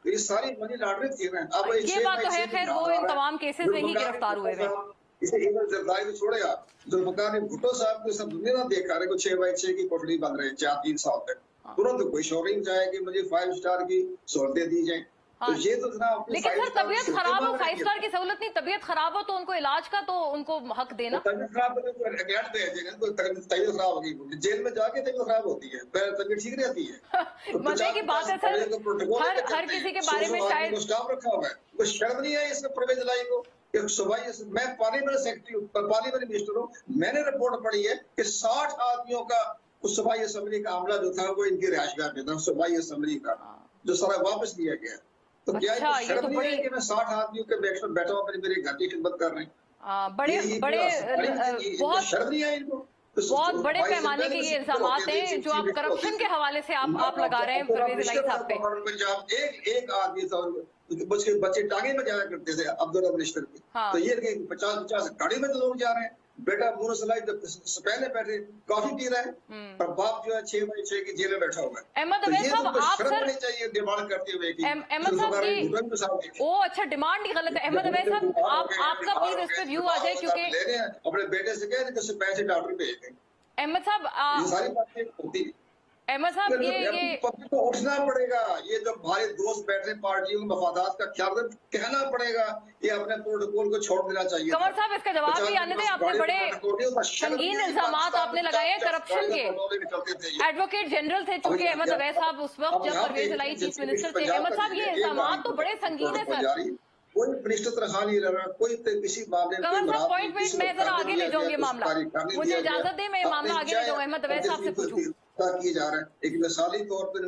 Speaker 2: तो ये सारी मनी लॉन्ड्रिंग थी ना। अब
Speaker 1: ये बात तो है, खैर वो इन तमाम केसेस में ही गिरफ्तार हुए थे।
Speaker 2: इसे इधर जरदारी को छोड़ेगा, जुल्फ़िकार ने भुट्टो साहब को सब दुनिया देखा रहे को 6x6 की कोठड़ी बंद रहे 4-3 साल तक, तुरंत कोई शोरिंग चाहे कि मुझे 5 स्टार की सहूलतें दी जाए। तो ये तो जनाब
Speaker 1: लेकिन सर तबीयत खराब हो, 5 स्टार की सहूलत नहीं, तबीयत खराब हो तो उनको इलाज का तो उनको हक देना।
Speaker 2: तबीयत खराब होने को इंग्लैंड भेजेंगे, तबीयत खराब होगी, जेल में जाके तबीयत खराब होती है, तबीयत ठीक रहती है।
Speaker 1: मजे की बात है सर, हर किसी के बारे में शायद
Speaker 2: स्टाफ रखा हुआ है, वो शर्म नहीं है इसमें परवेज लाई को। मैं पार्लियामेंट सेक्रेटरी हूँ, पार्लियामेंट मिनिस्टर हूँ, मैंने रिपोर्ट पढ़ी है कि 60 आदमियों का उस सूबाई असेंबली का आमला जो था वो इनकी रिहायशगाह में था, सूबाई असेंबली का जो सारा वापस लिया गया। तो क्या
Speaker 1: अच्छा,
Speaker 2: ये शर्म नहीं है कि मैं 60 आदमियों के बैठा हुआ मेरे घर की खिदमत कर रहे हैं?
Speaker 1: बड़े बहुत
Speaker 2: शर्म नहीं है इनको?
Speaker 1: बहुत बड़े पैमाने के ये इल्जामात हैं जो आप करप्शन के हवाले से आप लगा रहे हैं परवेज इलाही साहब पे।
Speaker 2: पंजाब एक आदमी था, उसके बच्चे टांगे में जाया करते थे अब्दुल्ला मिनिस्टर के, तो ये 50 गाड़ी में लोग जा रहे हैं, बेटा मुंह सलाई पहले बैठे कॉफी पी रहे हैं, और बाप जो है 6 बजे 6 की जेल में बैठा हुआ है।
Speaker 1: अहमद अवैस साहब, आप सर
Speaker 2: चाहिए डिमांड करते हुए कि
Speaker 1: अहमद साहब ओ अच्छा, डिमांड ही गलत है। अहमद अवैस साहब, आपका प्लीज इस पे व्यू आ जाए, क्योंकि
Speaker 2: ले रहे हैं अपने बेटे से कह रहे हैं पैसे डॉक्टर भेज दें।
Speaker 1: अहमद साहब,
Speaker 2: ये सारी बातें होती है।
Speaker 1: अहमद साहब, ये
Speaker 2: पब्लिक को उठना पड़ेगा, ये जो हमारे दोस्त बैठे पार्टियों मफादात का ख्याल कहना पड़ेगा, ये अपने प्रोटोकॉल को छोड़ देना चाहिए।
Speaker 1: कमर साहब, इसका जवाब भी आने दें। आपने बड़े संगीन इल्जामात आपने लगाए हैं करप्शन के। एडवोकेट जनरल थे चूंकि अहमद अवैस साहब उस वक्त जब परवेज इलाही चीफ मिनिस्टर थे। अहमद साहब, ये इल्जामात तो बड़े संगीन है सर।
Speaker 2: कोई मिनिस्टर तनख्वाह नहीं ले रहा, कोई किसी मामले में
Speaker 1: कमर साहब, पॉइंट मैं जरा आगे ले जाऊंगी मामला, मुझे इजाजत दे, मैं मामला आगे ले जाऊँ। अहमद अवैस साहब से पूछूं
Speaker 2: किया जा रहा है एक मिसाली तौर पर,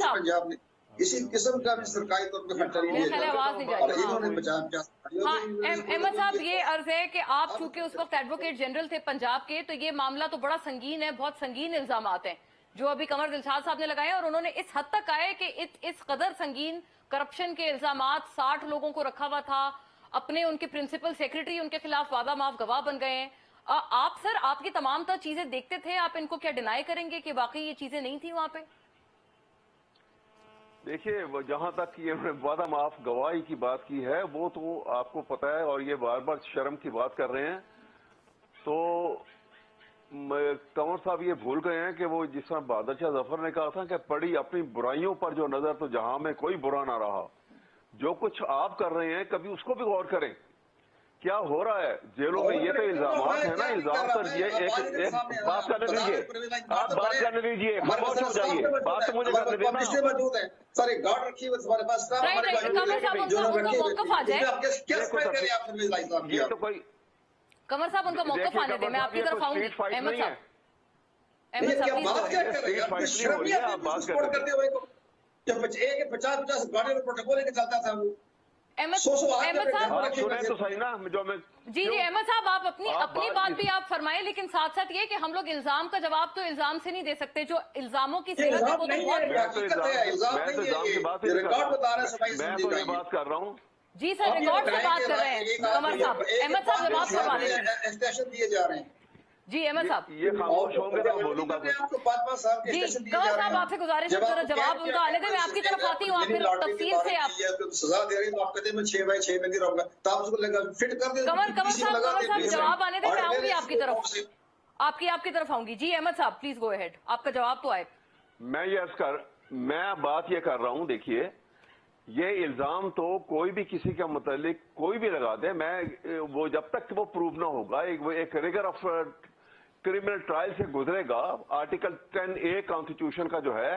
Speaker 2: पंजाब ने इसी किस्म का भी सरकारी तौर पर खर्चा नहीं लिया और इन्होंने बचाया।
Speaker 1: अहमद साहब, ये अर्ज है कि आप चूंकि उस वक्त एडवोकेट जनरल थे पंजाब के, तो ये मामला तो बड़ा संगीन है, बहुत संगीन इल्जामात हैं जो अभी कमर दिलशाद साहब ने लगाए, और उन्होंने इस हद तक आए कि इस कदर संगीन करप्शन के इल्जामात, 60 लोगों को रखा हुआ था, अपने उनके प्रिंसिपल सेक्रेटरी उनके खिलाफ वादा माफ गवाह बन गए हैं। आप सर, आपकी तमाम तर चीजें देखते थे, आप इनको क्या डिनाई करेंगे कि वाकई ये चीजें नहीं थी वहां पे?
Speaker 3: देखिए, जहां तक ये वादा माफ गवाही की बात की है वो तो आपको पता है, और ये बार बार शर्म की बात कर रहे हैं, तो कंवर साहब ये भूल गए हैं कि वो जिस तरह बहादुर शाह जफर ने कहा था कि पड़ी अपनी बुराइयों पर जो नजर तो जहां में कोई बुरा ना रहा। जो कुछ आप कर रहे हैं कभी उसको भी गौर करें, क्या हो रहा है जेलों में। ये तो इल्जामात है ना, इल्जाम सर। ये एक बात करने दीजिए, आप बात करने दीजिए, खामोश हो जाइए, बात तो मुझे करने देना।
Speaker 2: मौजूद है सारे गार्ड रखी हुई तुम्हारे पास,
Speaker 3: ये तो कोई
Speaker 1: कमर साहब उनका मौकफ आने दे, मैं आपकी तरफ आऊंगी। अहमद साहब, अहमद साहब
Speaker 2: करते हुए 50-50 गाड़ियों में प्रोटोकॉल लेके चलता था वो।
Speaker 1: अहमद साहब
Speaker 3: सुने तो सही ना, जो मैं
Speaker 1: जी अहमद साहब, आप अपनी बात भी आप फरमाएं, लेकिन साथ साथ ये कि हम लोग इल्जाम का जवाब तो इल्जाम से नहीं दे सकते, जो इल्जामों की सेहत है वो तो बहुत।
Speaker 3: मैं तो ये बात कर रहा हूँ
Speaker 1: जी सर, रिकॉर्ड से बात कर रहे हैं कमर साहब। अहमद साहब जवाब फरमा रहे हैं,
Speaker 2: एक्सटेंशन दिए जा रहे हैं
Speaker 1: जी अहमद साहब।
Speaker 3: ये खामोश होंगे तो बोलूंगा
Speaker 2: आपको 5-5 साल के
Speaker 1: जी कमर साहब, आपसे गुजारिश है जरा जवाब उनका आने दे, मैं आपकी तरफ आती हूँ, आप फिर तफसील से आप
Speaker 2: सजा दे रही, तो आप कहते हैं मैं 6/6 में नहीं रहूंगा, तो आप उसको लगा फिट कर दे।
Speaker 1: कमर साहब जवाब आने दे, मैं आऊंगी आपकी तरफ, आपकी तरफ आऊंगी। जी अहमद साहब प्लीज गो अहेड, आपका जवाब तो आए।
Speaker 3: मैं बात ये कर रहा हूँ, देखिए ये इल्जाम तो कोई भी किसी के मुतालिक कोई भी लगा दे, मैं वो जब तक वो प्रूव ना होगा, एक रिगर ऑफ क्रिमिनल ट्रायल से गुजरेगा। आर्टिकल 10A कॉन्स्टिट्यूशन का जो है,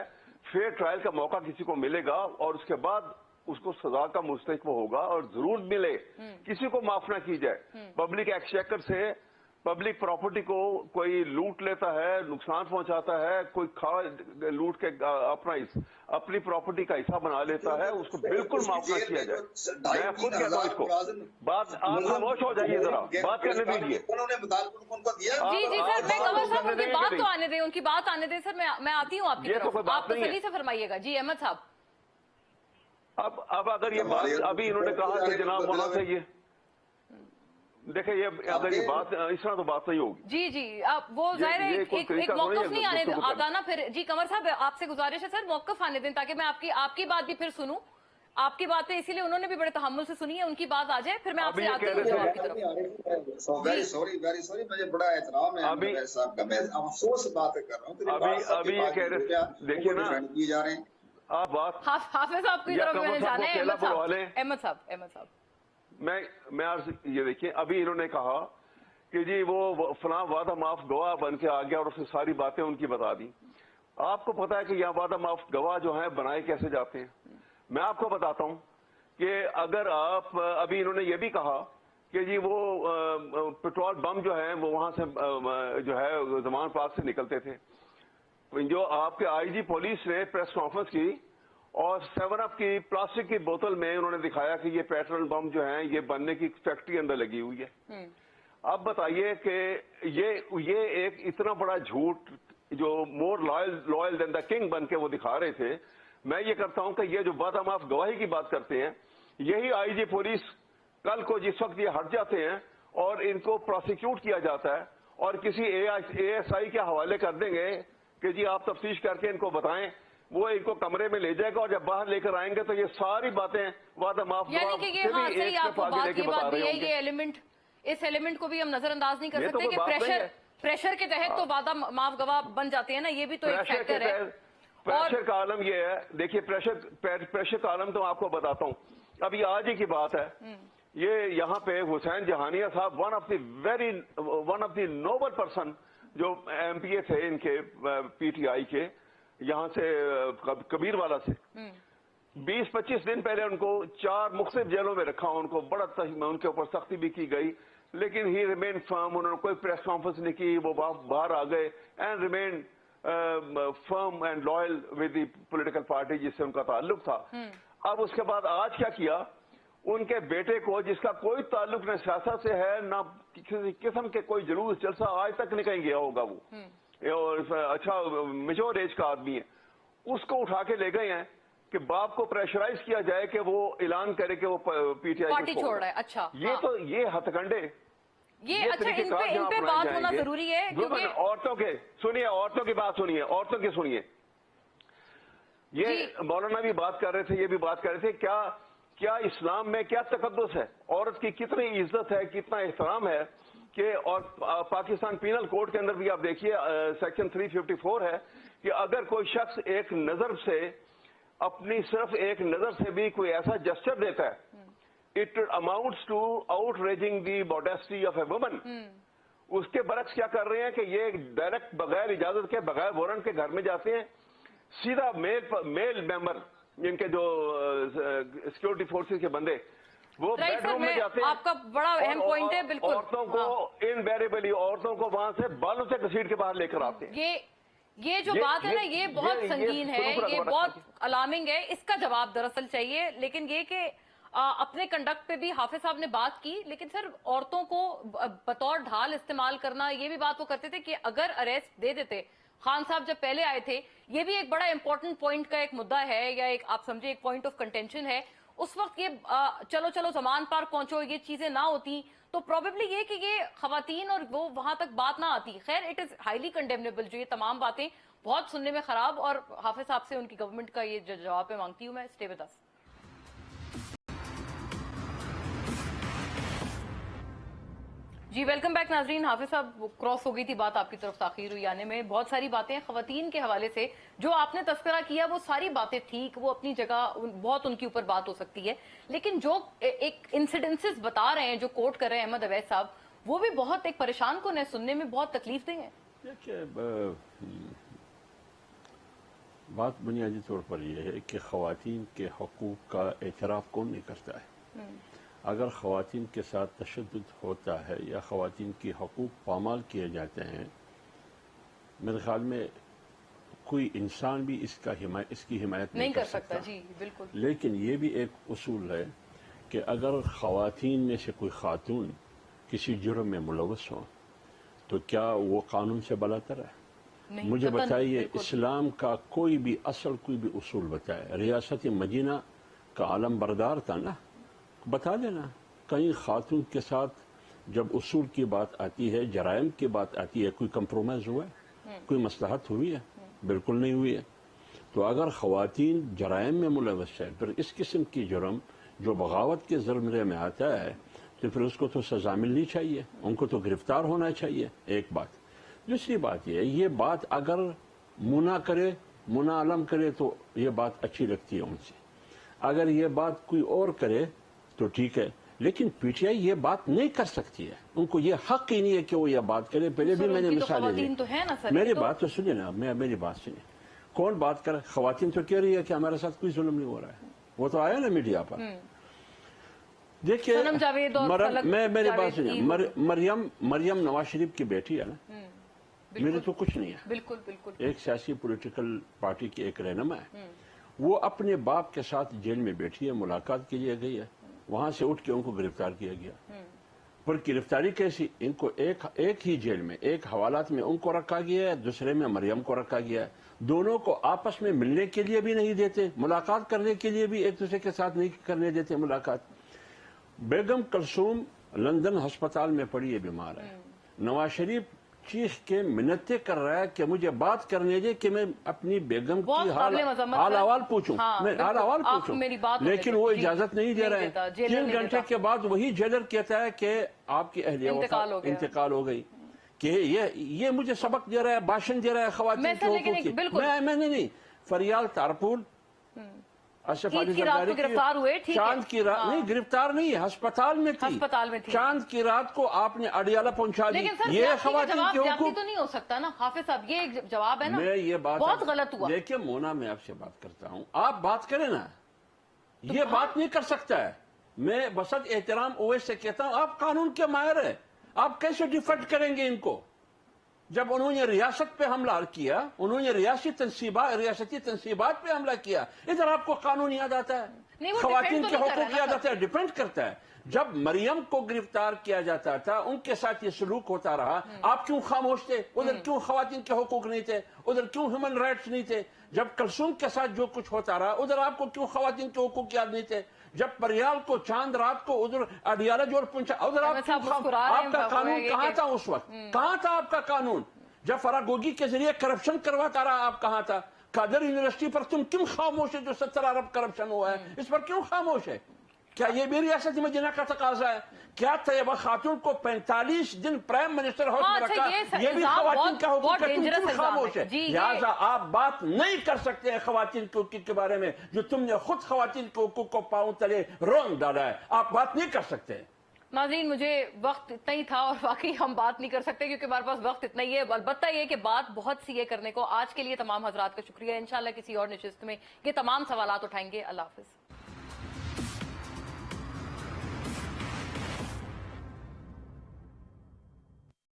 Speaker 3: फेयर ट्रायल का मौका किसी को मिलेगा और उसके बाद उसको सजा का मुस्तहिक वो होगा, और जरूर मिले, किसी को माफ ना की जाए। पब्लिक एक्सचेकर से पब्लिक प्रॉपर्टी को कोई लूट लेता है, नुकसान पहुंचाता है, कोई लूट के अपनी प्रॉपर्टी का हिस्सा बना लेता है, उसको बिल्कुल माफ ना किया जाए। मैं खुद कहता हूँ इसको। बात आप खामोश हो जाइए, जरा बात करने दीजिए।
Speaker 1: जी सर, मैं कमर साहब उनकी बात तो आने दें, उनकी बात आने दें सर, मैं आती हूँ आपकी तरफ, आप तसल्ली से फरमाइएगा। जी अहमद साहब,
Speaker 3: अब अगर ये बात अभी इन्होंने कहा कि जनाब वहां से ये देखिए, ये अगर ये बात इस तरह तो बात नहीं होगी।
Speaker 1: जी आप वो जाहिर है एक मौकफ नहीं आता ना फिर। जी कमर साहब, आपसे गुजारिश है सर मौकफ आने दें, ताकि मैं आपकी बात भी फिर सुनूं। आपकी बातें इसीलिए उन्होंने भी बड़े तहम्मुल से सुनी है, उनकी बात आ जाए, फिर मैं आपसे आती हूँ जवाब की तरफ।
Speaker 2: वेरी सॉरी, मुझे बड़ा एहतराम है
Speaker 3: अभी
Speaker 2: साहब का, मैं अफसोस से बात कर रहा हूँ।
Speaker 3: अभी ये कह रहे, देखिए ना,
Speaker 2: किए जा रहे हैं,
Speaker 3: आप बात
Speaker 1: हाफिज साहब की
Speaker 3: या
Speaker 1: तरफ मैंने
Speaker 3: कमर साहब
Speaker 1: जाना
Speaker 3: को
Speaker 1: है।
Speaker 3: अकेला बुलवा लें।
Speaker 1: अहमद साहब
Speaker 3: मैं आज ये देखिए, अभी इन्होंने कहा कि जी वो फलां वादा माफ गवाह बन के आ गया और उसने सारी बातें उनकी बता दी। आपको पता है कि यहाँ वादा माफ गवाह जो हैं बनाए कैसे जाते हैं? मैं आपको बताता हूँ कि अगर आप, अभी इन्होंने ये भी कहा कि जी वो पेट्रोल बम जो है वो वहां से जो है जमान पार्क से निकलते थे। जो आपके आईजी पुलिस ने प्रेस कॉन्फ्रेंस की और 7 अप की प्लास्टिक की बोतल में उन्होंने दिखाया कि ये पेट्रोल बम जो है ये बनने की फैक्ट्री अंदर लगी हुई है। अब बताइए कि ये एक इतना बड़ा झूठ जो more loyal than the king बन के वो दिखा रहे थे। मैं ये करता हूं कि ये जो वादा माफ गवाही की बात करते हैं, यही आईजी पुलिस कल को जिस वक्त ये हट जाते हैं और इनको प्रोसिक्यूट किया जाता है और किसी एएसआई के हवाले कर देंगे कि जी आप तफ्तीश करके इनको बताएं, वो इनको कमरे में ले जाएगा और जब बाहर लेकर आएंगे तो ये सारी बातें वादा माफ
Speaker 1: यानी कि ये
Speaker 3: गवाह से भी
Speaker 1: सही
Speaker 3: एक
Speaker 1: आपको
Speaker 3: तरफ आगे लेके
Speaker 1: ये
Speaker 3: बता
Speaker 1: बात
Speaker 3: रहे
Speaker 1: है,
Speaker 3: होंगे।
Speaker 1: ये एलिमेंट, इस एलिमेंट को भी हम नजरअंदाज नहीं कर
Speaker 3: ये तो
Speaker 1: सकते
Speaker 3: कोई
Speaker 1: कि
Speaker 3: बात नहीं है।
Speaker 1: प्रेशर के तहत तो वादा माफ गवाह बन जाते हैं ना, ये भी तो एक फैक्टर है।
Speaker 3: प्रेशर का आलम ये है, देखिए प्रेशर का आलम तो आपको बताता हूँ। अभी आज ही की बात है, ये यहाँ पे हुसैन जहानिया साहब one of the Nobel person जो एमपीए थे इनके पीटीआई के, यहाँ से कबीरवाला से 20-25 दिन पहले उनको 4 मुख्तलिफ जेलों में रखा। उनको बड़ा उनके ऊपर सख्ती भी की गई, लेकिन ही रिमेन फर्म। उन्होंने कोई प्रेस कॉन्फ्रेंस नहीं की, वो बाहर आ गए and remain firm and loyal with the political party जिससे उनका ताल्लुक था। अब उसके बाद आज क्या किया, उनके बेटे को, जिसका कोई ताल्लुक न सियासत से है ना किसी किस्म के कोई जुलूस जलसा आज तक नहीं कहीं गया होगा वो, और अच्छा मेजोर एज का आदमी है, उसको उठा के ले गए हैं कि बाप को प्रेशराइज किया जाए कि वो ऐलान करे कि वो पीटीआई
Speaker 1: पार्टी छोड़ रहा है। अच्छा,
Speaker 3: ये तो ये हथकंडे,
Speaker 1: ये अच्छा इन पे बात होना जरूरी है क्योंकि
Speaker 3: औरतों के सुनिए, औरतों की बात सुनिए, औरतों की सुनिए। ये मौलाना भी बात कर रहे थे, ये भी बात कर रहे थे, क्या इस्लाम में क्या तकद्दुस है, औरत की कितनी इज्जत है, कितना एहतराम है कि, और पाकिस्तान पीनल कोड के अंदर भी आप देखिए सेक्शन 354 है कि अगर कोई शख्स एक नजर से, अपनी सिर्फ एक नजर से भी कोई ऐसा जेस्चर देता है, it amounts to outraging the modesty of a woman. उसके बरक्स क्या कर रहे हैं कि ये डायरेक्ट बगैर इजाजत के, बगैर वारंट के घर में जाते हैं, सीधा मेल मेंबर, जिनके जो सिक्योरिटी फोर्सेस के बंदे, वो बेडरूम में जाते हैं।
Speaker 1: आपका बड़ा अहम पॉइंट है, बिल्कुल।
Speaker 3: औरतों को इनवेरिएबली औरतों को वहां से बालों से घसीट के बाहर लेकर आते हैं।
Speaker 1: ये जो बात है ना, ये बहुत संगीन है, ये बहुत अलार्मिंग है। इसका जवाब दरअसल चाहिए, लेकिन ये कि अपने कंडक्ट पे भी हाफिज साहब ने बात की, लेकिन सर औरतों को बतौर ढाल इस्तेमाल करना, ये भी बात वो करते थे कि अगर अरेस्ट दे देते, खान साहब जब पहले आए थे, ये भी एक बड़ा इंपॉर्टेंट पॉइंट का एक मुद्दा है, या एक आप समझे एक पॉइंट ऑफ कंटेंशन है। उस वक्त ये चलो जमान पार्क पहुंचो, ये चीजें ना होती तो प्रोबेबली ये कि ये खवातीन और वो वहां तक बात ना आती। खैर, इट इज हाईली कंडेमनेबल जो ये तमाम बातें, बहुत सुनने में खराब, और हाफिज साहब से उनकी गवर्नमेंट का ये जवाब मैं मांगती हूँ। मैं स्टे विद अस। जी वेलकम बैक नाजरीन। हाफिज साहब, क्रॉस हो गई थी बात, आपकी तरफ ताखीर हुई आने में। बहुत सारी बातें खवातीन के हवाले से जो आपने तस्करा किया, वो सारी बातें ठीक, वो अपनी जगह, बहुत उनके ऊपर बात हो सकती है, लेकिन जो एक इंसिडेंसेस बता रहे हैं, जो कोट कर रहे हैं अहमद अवैस साहब, वो भी बहुत एक परेशान को न सुनने में बहुत तकलीफ दें।
Speaker 4: देखिए, बात बुनियादी तौर पर यह है कि खवातीन के हकूक का एतराफ़ कौन नहीं करता है। अगर खवातीन के साथ तशद्दुद होता है या खवातीन की हकूक पामाल किए जाते हैं, मेरे ख्याल में कोई इंसान भी इसकी हिमायत नहीं कर सकता।
Speaker 1: जी बिल्कुल।
Speaker 4: लेकिन ये भी एक उसूल है कि अगर खवातीन में से कोई खातून किसी जुर्म में मुलव्वस हो तो क्या वो कानून से बलातर है? मुझे बताइए, इस्लाम का कोई भी उसूल बताए। रियासत मदीना का आलम बरदार था ना, बता देना कहीं खातून के साथ जब उसूल की बात आती है, जराइम की बात आती है, कोई कंप्रोमाइज हुआ है, कोई मसलहत हुई है? बिल्कुल नहीं हुई है। तो अगर खवातीन जराइम में मुलव्वस है, फिर इस किस्म की जुर्म जो बगावत के ज़मरे में आता है, तो फिर उसको तो सजा मिलनी चाहिए, उनको तो गिरफ्तार होना चाहिए। एक बात। दूसरी बात ये बात अगर मुना करे मुन्ना आलम करे तो ये बात अच्छी लगती है उनसे, अगर ये बात कोई और करे तो ठीक है, लेकिन पीटीआई ये बात नहीं कर सकती है, उनको ये हक ही नहीं है कि वो ये बात करे। पहले भी मैंने मिसालें दी,
Speaker 1: तो है ना सर,
Speaker 4: मेरी बात तो सुनिए ना, मेरी बात सुनिए। कौन बात करे? खवातीन तो कह रही है कि हमारे साथ कोई जुल्म नहीं हो रहा है, वो तो आया ना मीडिया पर। देखिए
Speaker 1: सनम जावेद और फलक
Speaker 4: मेरी बात
Speaker 1: जावेद
Speaker 4: सुनिए, मरियम नवाज शरीफ की बेटी है ना, मेरे तो कुछ नहीं है,
Speaker 1: बिल्कुल बिल्कुल,
Speaker 4: एक सियासी पॉलिटिकल पार्टी की एक रहनुमा है, वो अपने बाप के साथ जेल में बैठी है, मुलाकात के लिए गई है, वहां से उठ के उनको गिरफ्तार किया गया। पर गिरफ्तारी कैसी? इनको एक ही जेल में, एक हवालात में उनको रखा गया है, दूसरे में मरियम को रखा गया है। दोनों को आपस में मिलने के लिए भी नहीं देते, मुलाकात करने के लिए भी एक दूसरे के साथ नहीं करने देते मुलाकात। बेगम कलसूम लंदन अस्पताल में पड़ी है, बीमार है। नवाज शरीफ चीख के मिन्नतें कर रहा है कि मुझे बात करने दे कि मैं अपनी बेगम की हाल अहवाल पूछूं, मैं हाल अहवाल पूछूं, लेकिन वो इजाजत नहीं दे रहे हैं। 3 घंटे के बाद वही जेलर कहता है कि आपकी अहलिया इंतकाल हो गई, कि ये मुझे सबक दे रहा है, भाषण दे रहा है खवातीन के हुकूक की। मैंने नहीं, फरियाल तारपुल, अशरफ अली जरदारी
Speaker 1: गिरफ्तार हुए,
Speaker 4: चांद की रात नहीं, गिरफ्तार नहीं है, अस्पताल में थी। चांद की रात को आपने अडियाला पहुंचा दी। ये खवातीन के हुकूक
Speaker 1: तो नहीं हो सकता ना हाफिज साहब, ये एक जवाब है ना,
Speaker 4: मैं ये बात
Speaker 1: बहुत गलत हुआ।
Speaker 4: देखिए मोना, मैं आपसे बात करता हूं, आप बात करें ना, ये बात नहीं कर सकता है। मैं बसत एहतराम ओवैस से कहता हूं, आप कानून के माहिर है, आप कैसे डिफेंड करेंगे इनको? जब उन्होंने रियासत पे हमला किया, उन्होंने रियासती तंसीबात पे हमला किया, इधर आपको कानून याद आता है, खवातीन के हुकूक याद आता है, डिपेंड करता है। जब मरियम को गिरफ्तार किया जाता था, उनके साथ ये सलूक होता रहा, आप क्यों खामोश थे? उधर क्यों खवातीन के हुकूक नहीं थे? उधर क्यों ह्यूमन राइट्स नहीं थे? जब कलसूम के साथ जो कुछ होता रहा, उधर आपको क्यों खवातीन के हुकूक याद नहीं थे? जब परियाल को चांद रात को उधर अडियाला जोड़ पहुंचा, उधर आपका कानून कहाँ था उस वक्त? कहाँ था आपका कानून? जब फरागोगी के जरिए करप्शन करवाता रहा, आप कहाँ था? कादर यूनिवर्सिटी पर तुम क्यों खामोश है? जो 70 अरब करप्शन हुआ है, इस पर क्यों खामोश है? क्या ये भी रियासत मदीना का तकाजा है? क्या तैयबा खातून को 45 दिन प्राइम मिनिस्टर हाउस में रखा, ये भी खवातीन का हुकूक है? तुम क्यों खामोश है? लिहाजा आप बात नहीं कर सकते हैं खवातीन के हुकूक के बारे में, जो तुमने खुद खवातीन के हुकूक को पांव तले रोंग डाला है, आप बात नहीं कर सकते।
Speaker 1: नाज़रीन, मुझे वक्त इतना ही था और वाकई हम बात नहीं कर सकते क्योंकि हमारे पास वक्त इतना ही है। अलबत्ता ये कि बात बहुत सी है करने को। आज के लिए तमाम हजरात का शुक्रिया। इंशाल्लाह किसी और नशिस्त में ये तमाम सवालात उठाएंगे। अल्लाह हाफिज।